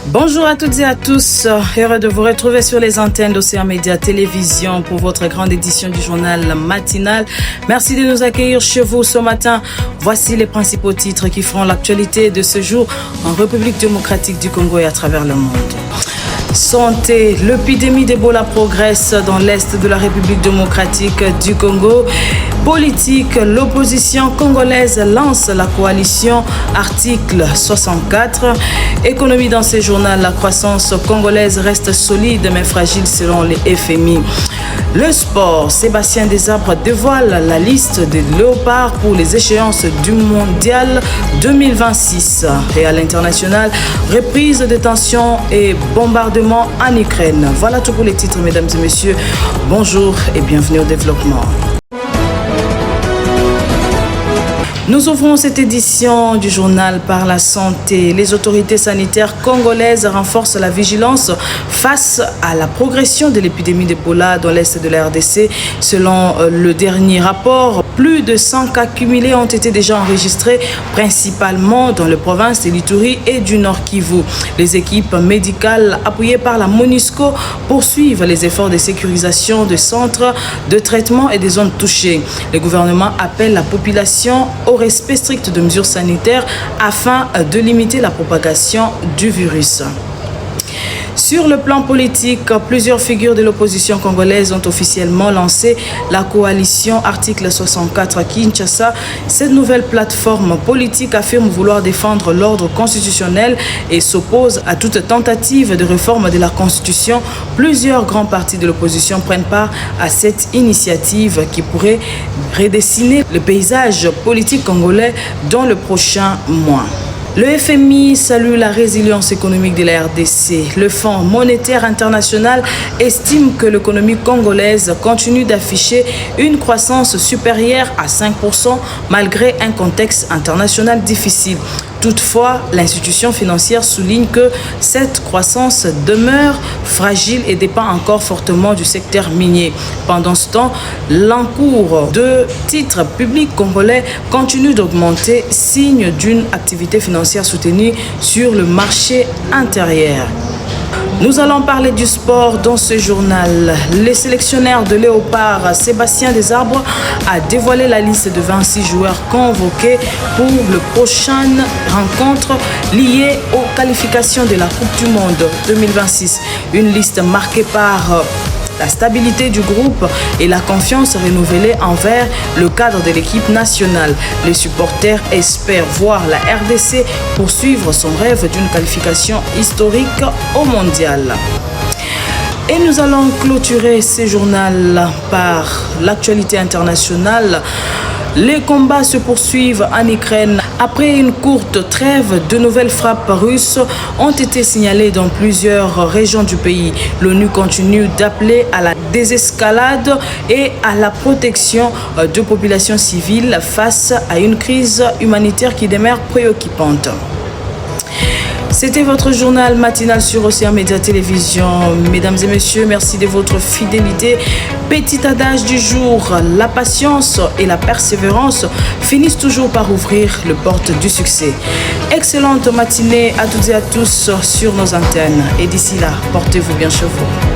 Bonjour à toutes et à tous, heureux de vous retrouver sur les antennes d'Océan Média Télévision pour votre grande édition du journal matinal. Merci de nous accueillir chez vous ce matin. Voici les principaux titres qui feront l'actualité de ce jour en République démocratique du Congo et à travers le monde. Santé, l'épidémie d'Ebola progresse dans l'est de la République démocratique du Congo. Politique, l'opposition congolaise lance la coalition article 64. Économie dans ces journaux, la croissance congolaise reste solide mais fragile selon les FMI. Le sport, Sébastien Desarbres dévoile la liste des léopards pour les échéances du mondial 2026. Et à l'international, reprise de tensions et bombardements en Ukraine. Voilà tout pour les titres, mesdames et messieurs. Bonjour et bienvenue au développement. Nous ouvrons cette édition du journal par la santé. Les autorités sanitaires congolaises renforcent la vigilance face à la progression de l'épidémie d'Ebola dans l'est de la RDC. Selon le dernier rapport, plus de 100 cas cumulés ont été déjà enregistrés, principalement dans les provinces de l'Ituri et du Nord Kivu. Les équipes médicales appuyées par la MONUSCO poursuivent les efforts de sécurisation des centres de traitement et des zones touchées. Le gouvernement appelle la population au respect strict de mesures sanitaires afin de limiter la propagation du virus. Sur le plan politique, plusieurs figures de l'opposition congolaise ont officiellement lancé la coalition article 64 à Kinshasa. Cette nouvelle plateforme politique affirme vouloir défendre l'ordre constitutionnel et s'oppose à toute tentative de réforme de la Constitution. Plusieurs grands partis de l'opposition prennent part à cette initiative qui pourrait redessiner le paysage politique congolais dans le prochain mois. Le FMI salue la résilience économique de la RDC. Le Fonds monétaire international estime que l'économie congolaise continue d'afficher une croissance supérieure à 5% malgré un contexte international difficile. Toutefois, l'institution financière souligne que cette croissance demeure fragile et dépend encore fortement du secteur minier. Pendant ce temps, l'encours de titres publics congolais continue d'augmenter, signe d'une activité financière soutenue sur le marché intérieur. Nous allons parler du sport dans ce journal. Le sélectionneur de Léopard, Sébastien Desarbres, a dévoilé la liste de 26 joueurs convoqués pour le prochaine rencontre liée aux qualifications de la Coupe du Monde 2026. Une liste marquée par la stabilité du groupe et la confiance renouvelée envers le cadre de l'équipe nationale. Les supporters espèrent voir la RDC poursuivre son rêve d'une qualification historique au mondial. Et nous allons clôturer ce journal par l'actualité internationale. Les combats se poursuivent en Ukraine. Après une courte trêve, de nouvelles frappes russes ont été signalées dans plusieurs régions du pays. L'ONU continue d'appeler à la désescalade et à la protection de populations civiles face à une crise humanitaire qui demeure préoccupante. C'était votre journal matinal sur Océan Média Télévision. Mesdames et messieurs, merci de votre fidélité. Petit adage du jour, la patience et la persévérance finissent toujours par ouvrir les portes du succès. Excellente matinée à toutes et à tous sur nos antennes. Et d'ici là, portez-vous bien chez vous.